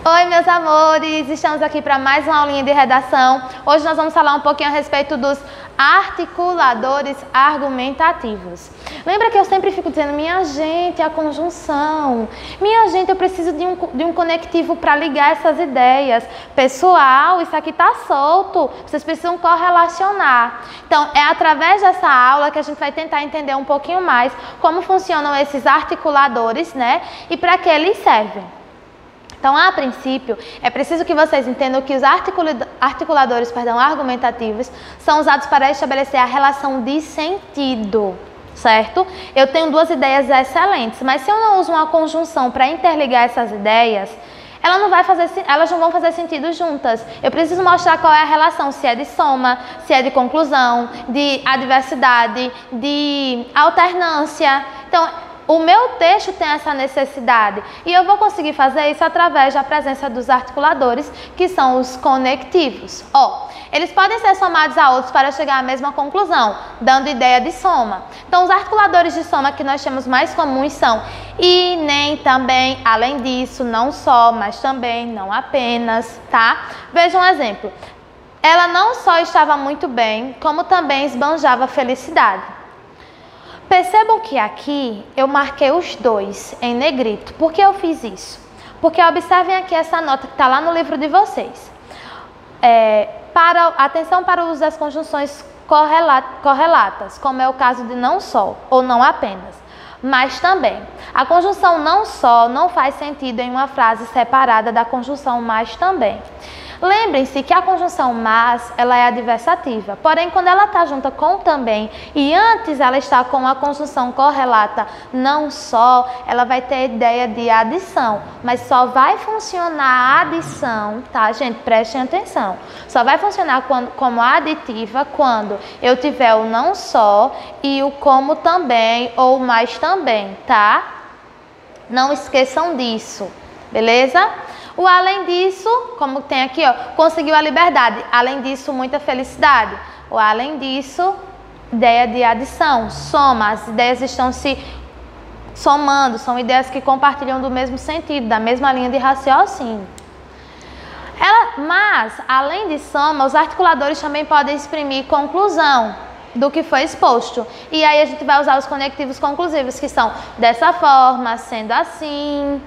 Oi, meus amores! Estamos aqui para mais uma aulinha de redação. Hoje nós vamos falar um pouquinho a respeito dos articuladores argumentativos. Lembra que eu sempre fico dizendo, minha gente, a conjunção. Minha gente, eu preciso de um conectivo para ligar essas ideias. Pessoal, isso aqui está solto. Vocês precisam correlacionar. Então, é através dessa aula que a gente vai tentar entender um pouquinho mais como funcionam esses articuladores, né? E para que eles servem. Então, a princípio, é preciso que vocês entendam que os articuladores argumentativos são usados para estabelecer a relação de sentido, certo? Eu tenho duas ideias excelentes, mas se eu não uso uma conjunção para interligar essas ideias, elas não vão fazer sentido juntas. Eu preciso mostrar qual é a relação, se é de soma, se é de conclusão, de adversidade, de alternância. Então, o meu texto tem essa necessidade e eu vou conseguir fazer isso através da presença dos articuladores, que são os conectivos. Eles podem ser somados a outros para chegar à mesma conclusão, dando ideia de soma. Então, os articuladores de soma que nós temos mais comuns são e, nem, também, além disso, não só, mas também, não apenas, tá? Veja um exemplo. Ela não só estava muito bem, como também esbanjava felicidade. Percebam que aqui eu marquei os dois em negrito. Por que eu fiz isso? Porque observem aqui essa nota que está lá no livro de vocês. Atenção para o uso das conjunções correlatas, como é o caso de não só ou não apenas, mas também. A conjunção não só não faz sentido em uma frase separada da conjunção mas também. Lembrem-se que a conjunção mas, ela é adversativa, porém quando ela está junta com também e antes ela está com a conjunção correlata não só, ela vai ter ideia de adição, mas só vai funcionar a adição, tá gente? Prestem atenção, só vai funcionar como aditiva quando eu tiver o não só e o como também ou mais também, tá? Não esqueçam disso, beleza? O além disso, como tem aqui, conseguiu a liberdade. Além disso, muita felicidade. O além disso, ideia de adição, soma. As ideias estão se somando, são ideias que compartilham do mesmo sentido, da mesma linha de raciocínio. Mas, além de soma, os articuladores também podem exprimir conclusão do que foi exposto. E aí a gente vai usar os conectivos conclusivos, que são dessa forma, sendo assim,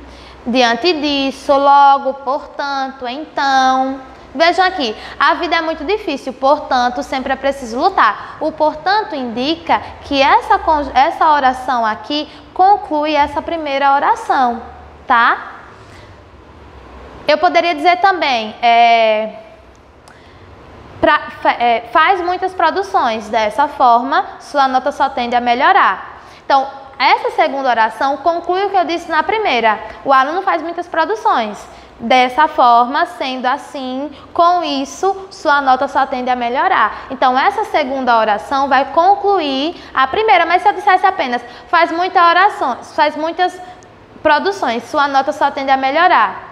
diante disso, logo, portanto, então. Vejam aqui, a vida é muito difícil, portanto, sempre é preciso lutar. O portanto indica que essa oração aqui conclui essa primeira oração, tá? Eu poderia dizer também, faz muitas produções, dessa forma, sua nota só tende a melhorar. Então, essa segunda oração conclui o que eu disse na primeira. O aluno faz muitas produções. Dessa forma, sendo assim, com isso, sua nota só tende a melhorar. Então, essa segunda oração vai concluir a primeira. Mas se eu dissesse apenas, faz muitas produções, sua nota só tende a melhorar.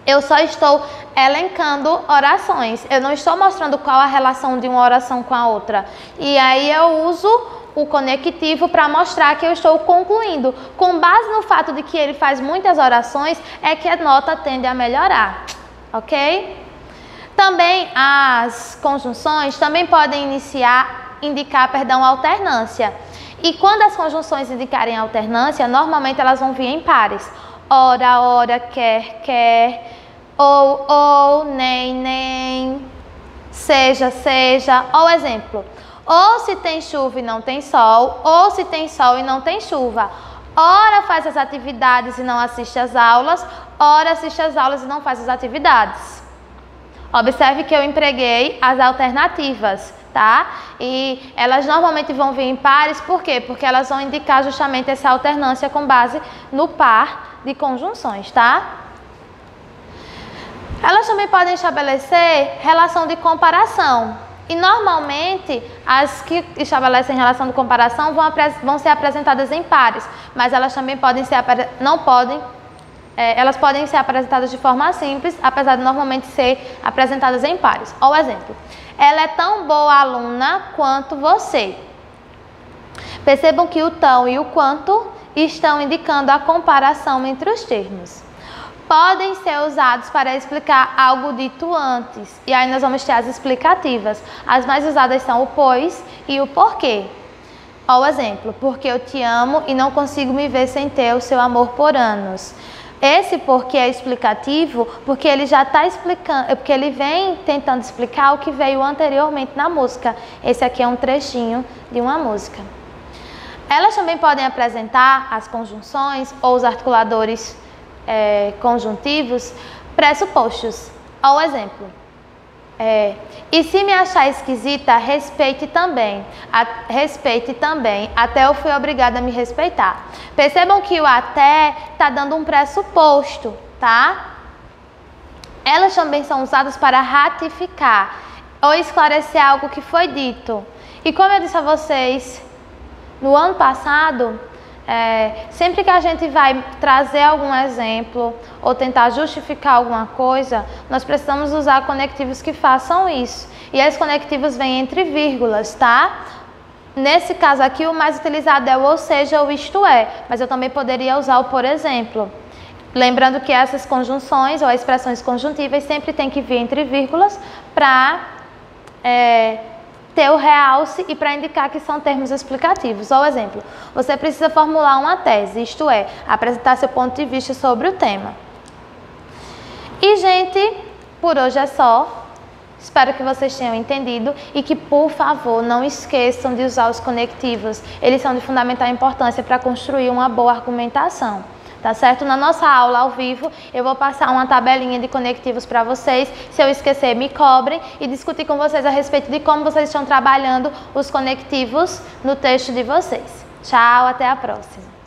Eu só estou elencando orações. Eu não estou mostrando qual a relação de uma oração com a outra. E aí eu uso o conectivo para mostrar que eu estou concluindo. Com base no fato de que ele faz muitas orações, é que a nota tende a melhorar, ok? Também as conjunções também podem indicar alternância. E quando as conjunções indicarem alternância, normalmente elas vão vir em pares. Ora, ora, quer, quer, ou, nem, nem, seja, seja. Ou exemplo, ou se tem chuva e não tem sol, ou se tem sol e não tem chuva. Ora faz as atividades e não assiste às aulas, ora assiste às aulas e não faz as atividades. Observe que eu empreguei as alternativas, tá? E elas normalmente vão vir em pares, por quê? Porque elas vão indicar justamente essa alternância com base no par de conjunções, tá? Elas também podem estabelecer relação de comparação. E normalmente as que estabelecem relação de comparação vão ser apresentadas em pares, mas elas também podem ser elas podem ser apresentadas de forma simples, apesar de normalmente ser apresentadas em pares. Ou exemplo, ela é tão boa aluna quanto você. Percebam que o tão e o quanto estão indicando a comparação entre os termos. podem ser usados para explicar algo dito antes. E aí nós vamos ter as explicativas. As mais usadas são o pois e o porquê. Ó, o exemplo, porque eu te amo e não consigo me ver sem ter o seu amor por anos. Esse porquê é explicativo porque ele já está explicando, porque ele vem tentando explicar o que veio anteriormente na música. Esse aqui é um trechinho de uma música. Elas também podem apresentar as conjunções ou os articuladores conjuntivos pressupostos. Ó, o exemplo. E se me achar esquisita, respeite também. Respeite também. Até eu fui obrigada a me respeitar. Percebam que o até está dando um pressuposto, tá? Elas também são usadas para ratificar ou esclarecer algo que foi dito. E como eu disse a vocês, no ano passado, sempre que a gente vai trazer algum exemplo ou tentar justificar alguma coisa, nós precisamos usar conectivos que façam isso. E esses conectivos vêm entre vírgulas, tá? Nesse caso aqui, o mais utilizado é o ou seja, ou isto é, mas eu também poderia usar o por exemplo. Lembrando que essas conjunções ou expressões conjuntivas sempre tem que vir entre vírgulas para ter o realce e para indicar que são termos explicativos. Ou exemplo, você precisa formular uma tese, isto é, apresentar seu ponto de vista sobre o tema. E, gente, por hoje é só. Espero que vocês tenham entendido e que, por favor, não esqueçam de usar os conectivos. Eles são de fundamental importância para construir uma boa argumentação. Tá certo? Na nossa aula ao vivo, eu vou passar uma tabelinha de conectivos para vocês. Se eu esquecer, me cobrem e discutir com vocês a respeito de como vocês estão trabalhando os conectivos no texto de vocês. Tchau, até a próxima.